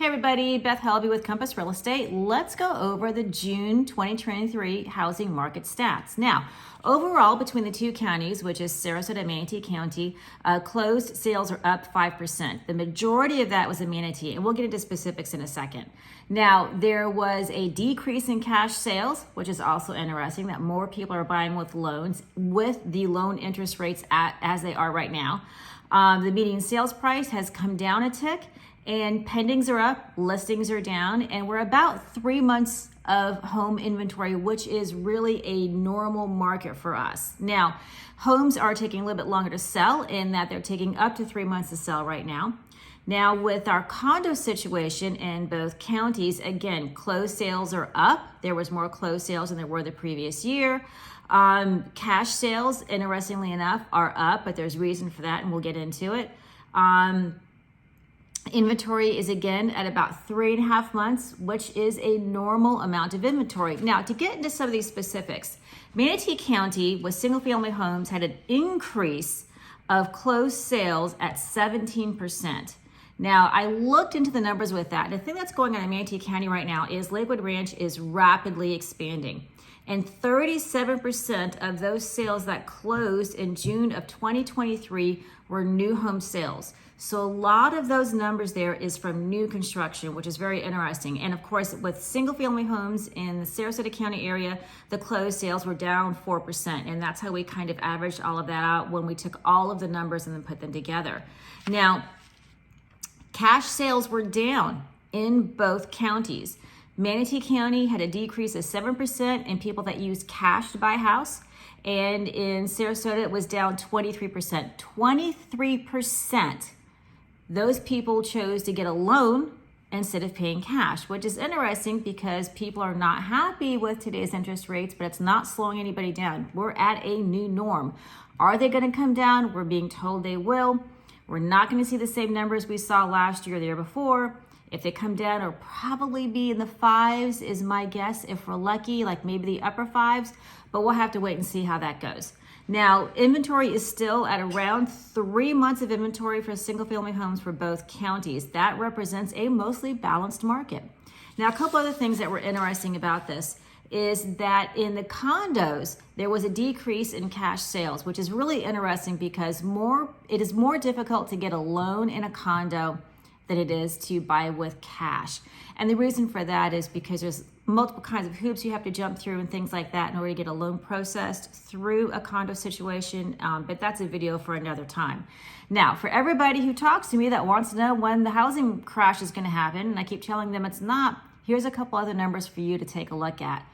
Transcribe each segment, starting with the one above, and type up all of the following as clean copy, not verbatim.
Hey everybody, Beth Helvey with Compass Real Estate. Let's go over the June 2023 housing market stats. Now, overall, between the two counties, which is Sarasota Manatee County, closed sales are up 5%. The majority of that was in Manatee, and we'll get into specifics in a second. Now, there was a decrease in cash sales, which is also interesting that more people are buying with loans with the loan interest rates as they are right now. The median sales price has come down a tick, and pendings are up, listings are down, and we're about 3 months of home inventory, which is really a normal market for us. Now, homes are taking a little bit longer to sell in that they're taking up to 3 months to sell right now. Now, with our condo situation in both counties, again, closed sales are up. There was more closed sales than there were the previous year. Cash sales, interestingly enough, are up, but there's reason for that, and we'll get into it. Inventory is again at about 3.5 months, which is a normal amount of inventory. Now, to get into some of these specifics, Manatee County with single-family homes had an increase of closed sales at 17%. Now, I looked into the numbers with that. The thing that's going on in Manatee County right now is Lakewood Ranch is rapidly expanding. And 37% of those sales that closed in June of 2023 were new home sales. So a lot of those numbers there is from new construction, which is very interesting. And of course, with single family homes in the Sarasota County area, the closed sales were down 4%. And that's how we kind of averaged all of that out when we took all of the numbers and then put them together. Now, cash sales were down in both counties. Manatee County had a decrease of 7% in people that used cash to buy a house. And in Sarasota, it was down 23%. 23%. Those people chose to get a loan instead of paying cash, which is interesting because people are not happy with today's interest rates, but it's not slowing anybody down. We're at a new norm. Are they going to come down? We're being told they will. We're not going to see the same numbers we saw last year or the year before. If they come down, it'll probably be in the 5s is my guess if we're lucky, like maybe the upper 5s, but we'll have to wait and see how that goes. Now, inventory is still at around 3 months of inventory for single family homes for both counties. That represents a mostly balanced market. Now, a couple other things that were interesting about this is that in the condos, there was a decrease in cash sales, which is really interesting because it is more difficult to get a loan in a condo than it is to buy with cash. And the reason for that is because there's multiple kinds of hoops you have to jump through and things like that in order to get a loan processed through a condo situation, but that's a video for another time. Now, for everybody who talks to me that wants to know when the housing crash is going to happen, and I keep telling them it's not, here's a couple other numbers for you to take a look at.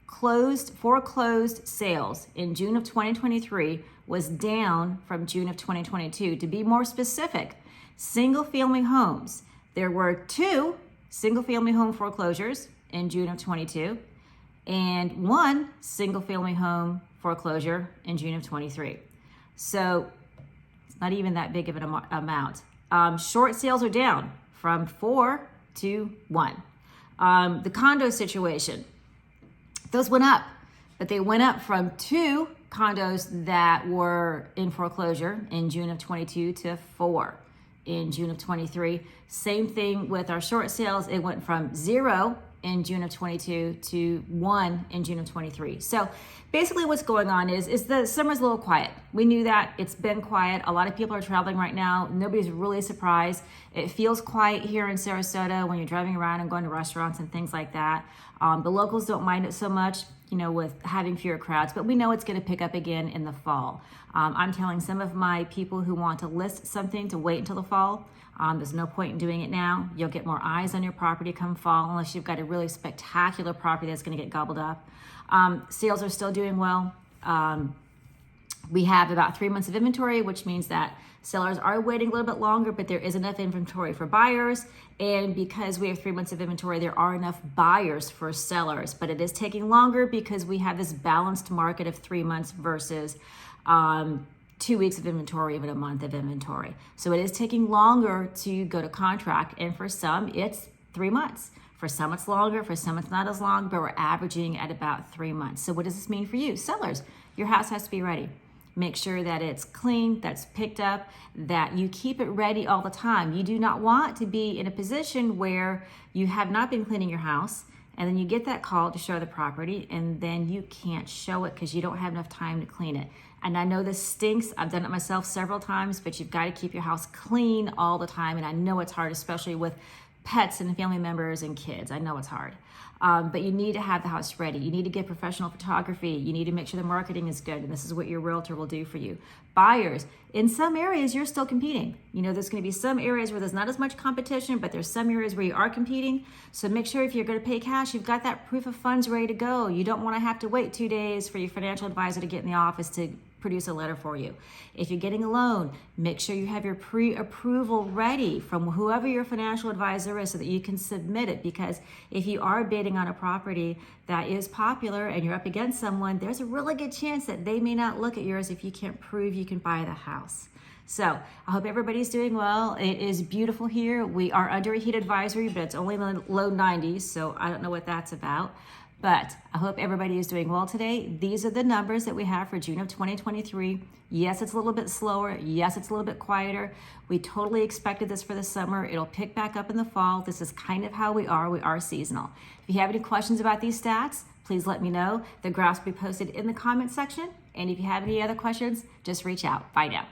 Foreclosed sales in June of 2023 was down from June of 2022. To be more specific, single-family homes. There were 2 single-family home foreclosures in June of 22 and 1 single-family home foreclosure in June of 23. So it's not even that big of an amount. Short sales are down from 4 to 1. The condo situation, those went up, but they went up from 2 condos that were in foreclosure in June of 22 to 4 in June of 23. Same thing with our short sales. It went from 0 in June of 22 to 1 in June of 23. So basically what's going on is the summer's a little quiet. We knew that. It's been quiet. A lot of people are traveling right now. Nobody's really surprised. It feels quiet here in Sarasota when you're driving around and going to restaurants and things like that. The locals don't mind it so much, with having fewer crowds, but we know it's going to pick up again in the fall. I'm telling some of my people who want to list something to wait until the fall. There's no point in doing it now. You'll get more eyes on your property come fall unless you've got a really spectacular property that's going to get gobbled up. Sales are still doing well. We have about 3 months of inventory, which means that sellers are waiting a little bit longer, but there is enough inventory for buyers. And because we have 3 months of inventory, there are enough buyers for sellers, but it is taking longer because we have this balanced market of 3 months versus 2 weeks of inventory, even a month of inventory. So it is taking longer to go to contract. And for some, it's 3 months. For some, it's longer. For some, it's not as long, but we're averaging at about 3 months. So what does this mean for you? Sellers, your house has to be ready. Make sure that it's clean, that's picked up, that you keep it ready all the time. You do not want to be in a position where you have not been cleaning your house and then you get that call to show the property and then you can't show it because you don't have enough time to clean it. And I know this stinks. I've done it myself several times, but you've got to keep your house clean all the time. And I know it's hard, especially with pets and family members and kids. I know it's hard. But you need to have the house ready. You need to get professional photography. You need to make sure the marketing is good. And this is what your realtor will do for you. Buyers, in some areas, you're still competing. You know, there's going to be some areas where there's not as much competition, but there's some areas where you are competing. So make sure if you're going to pay cash, you've got that proof of funds ready to go. You don't want to have to wait 2 days for your financial advisor to get in the office to produce a letter for you. If you're getting a loan, make sure you have your pre-approval ready from whoever your financial advisor is so that you can submit it, because if you are bidding on a property that is popular and you're up against someone, there's a really good chance that they may not look at yours if you can't prove you can buy the house. So I hope everybody's doing well. It is beautiful here. We are under a heat advisory, but it's only in the low 90s, so I don't know what that's about. But I hope everybody is doing well today. These are the numbers that we have for June of 2023. Yes, it's a little bit slower. Yes, it's a little bit quieter. We totally expected this for the summer. It'll pick back up in the fall. This is kind of how we are. We are seasonal. If you have any questions about these stats, please let me know. The graphs will be posted in the comment section. And if you have any other questions, just reach out. Bye now.